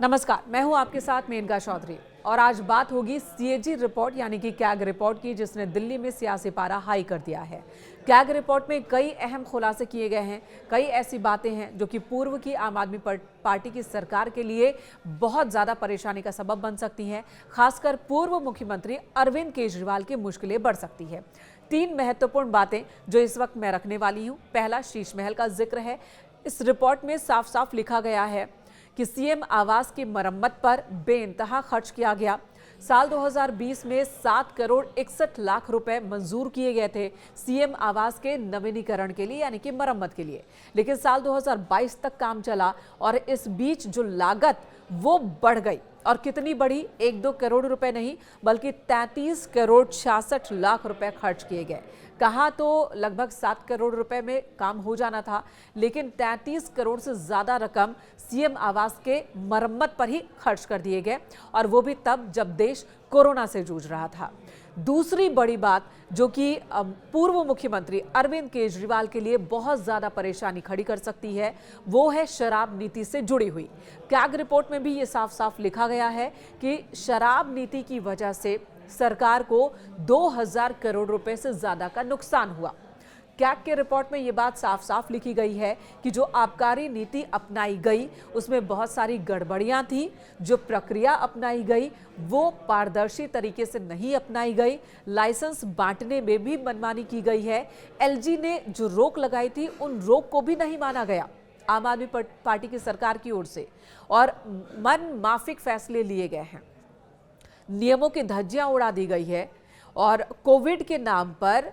नमस्कार, मैं हूं आपके साथ मेनका चौधरी और आज बात होगी सीएजी रिपोर्ट यानी कि कैग रिपोर्ट की, जिसने दिल्ली में सियासी पारा हाई कर दिया है। कैग रिपोर्ट में कई अहम खुलासे किए गए हैं। कई ऐसी बातें हैं जो कि पूर्व की आम आदमी पार्टी की सरकार के लिए बहुत ज्यादा परेशानी का सबब बन सकती हैं। खासकर पूर्व मुख्यमंत्री अरविंद केजरीवाल की मुश्किलें बढ़ सकती है। 3 महत्वपूर्ण बातें जो इस वक्त मैं रखने वाली हूं। पहला, शीश महल का जिक्र है। इस रिपोर्ट में साफ साफ लिखा गया है कि सीएम आवास की मरम्मत पर बेइंतहा खर्च किया गया। साल 2020 में 7 करोड़ 61 लाख रुपए मंजूर किए गए थे सीएम आवास के नवीनीकरण के लिए यानी कि मरम्मत के लिए, लेकिन साल 2022 तक काम चला और इस बीच जो लागत वो बढ़ गई। और कितनी बढ़ी? 1-2 करोड़ रुपए नहीं बल्कि 33 करोड़ 66 लाख रुपए खर्च किए गए। कहा तो लगभग 7 करोड़ रुपए में काम हो जाना था, लेकिन 33 करोड़ से ज्यादा रकम सीएम आवास के मरम्मत पर ही खर्च कर दिए गए, और वो भी तब जब देश कोरोना से जूझ रहा था। दूसरी बड़ी बात जो कि पूर्व मुख्यमंत्री अरविंद केजरीवाल के लिए बहुत ज्यादा परेशानी खड़ी कर सकती है, वो है शराब नीति से जुड़ी हुई। कैग रिपोर्ट में भी ये साफ साफ लिखा गया है कि शराब नीति की वजह से सरकार को 2000 करोड़ रुपए से ज्यादा का नुकसान हुआ। कैग के रिपोर्ट में ये बात साफ साफ लिखी गई है कि जो आबकारी नीति अपनाई गई उसमें बहुत सारी गड़बड़ियां थी। जो प्रक्रिया अपनाई गई वो पारदर्शी तरीके से नहीं अपनाई गई। लाइसेंस बांटने में भी मनमानी की गई है। एलजी ने जो रोक लगाई थी उन रोक को भी नहीं माना गया आम आदमी पार्टी की सरकार की ओर से, और मन माफिक फैसले लिए गए हैं। नियमों की धज्जियां उड़ा दी गई है और कोविड के नाम पर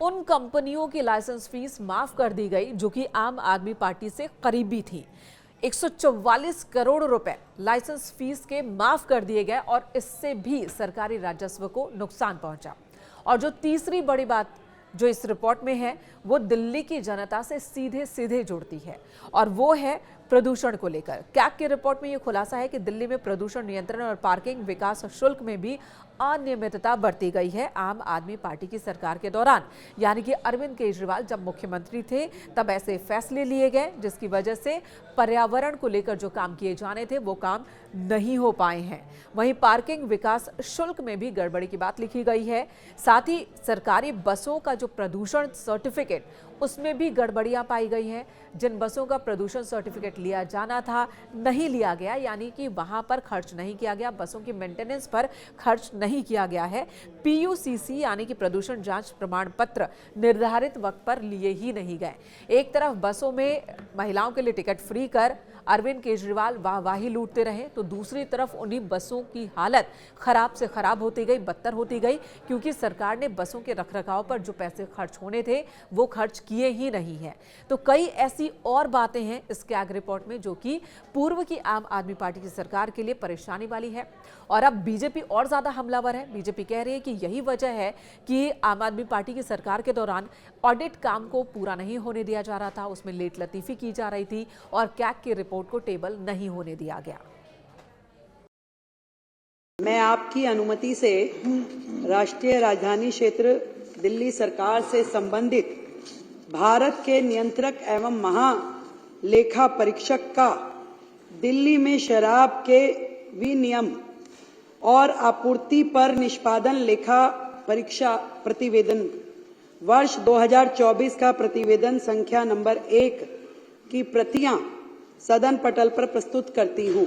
उन कंपनियों की लाइसेंस फीस माफ कर दी गई जो कि आम आदमी पार्टी से करीबी थी। 144 करोड़ रुपए लाइसेंस फीस के माफ कर दिए गए और इससे भी सरकारी राजस्व को नुकसान पहुंचा। और जो तीसरी बड़ी बात जो इस रिपोर्ट में है वो दिल्ली की जनता से सीधे सीधे जुड़ती है, और वो है प्रदूषण को लेकर। कैग की रिपोर्ट में यह खुलासा है कि दिल्ली में प्रदूषण नियंत्रण और पार्किंग विकास शुल्क में भी अनियमितता बरती गई है आम आदमी पार्टी की सरकार के दौरान। यानी कि अरविंद केजरीवाल जब मुख्यमंत्री थे तब ऐसे फैसले लिए गए जिसकी वजह से पर्यावरण को लेकर जो काम किए जाने थे वो काम नहीं हो पाए हैं। वहीं पार्किंग विकास शुल्क में भी गड़बड़ी की बात लिखी गई है। साथ ही सरकारी बसों का जो प्रदूषण सर्टिफिकेट उसमें भी गड़बड़ियां पाई गई हैं। जिन बसों का प्रदूषण सर्टिफिकेट लिया जाना था नहीं लिया गया, यानी कि वहां पर खर्च नहीं किया गया, बसों की मेंटेनेंस पर खर्च नहीं किया गया है। पीयूसीसी यानी कि प्रदूषण जांच प्रमाण पत्र निर्धारित वक्त पर लिए ही नहीं गए। एक तरफ बसों में महिलाओं के लिए टिकट फ्री कर अरविंद केजरीवाल वाहवाही लूटते रहे, तो दूसरी तरफ उन्हीं बसों की हालत खराब से खराब होती गई, बदतर होती गई, क्योंकि सरकार ने बसों के रखरखाव पर जो पैसे खर्च होने थे वो खर्च किए ही नहीं है। तो कई ऐसी और बातें हैं इस कैग रिपोर्ट में जो कि पूर्व की आम आदमी पार्टी की सरकार के लिए परेशानी वाली है। और अब बीजेपी और ज्यादा हमलावर है। बीजेपी कह रही है कि यही वजह है कि आम आदमी पार्टी की सरकार के दौरान ऑडिट काम को पूरा नहीं होने दिया जा रहा था, उसमें लेट लतीफी की जा रही थी और कैग की रिपोर्ट को टेबल नहीं होने दिया गया। मैं आपकी अनुमति से राष्ट्रीय राजधानी क्षेत्र दिल्ली सरकार से संबंधित भारत के नियंत्रक एवं महालेखा परीक्षक का दिल्ली में शराब के विनियम और आपूर्ति पर निष्पादन लेखा परीक्षा प्रतिवेदन वर्ष 2024 का प्रतिवेदन संख्या नंबर 1 की प्रतियां सदन पटल पर प्रस्तुत करती हूं।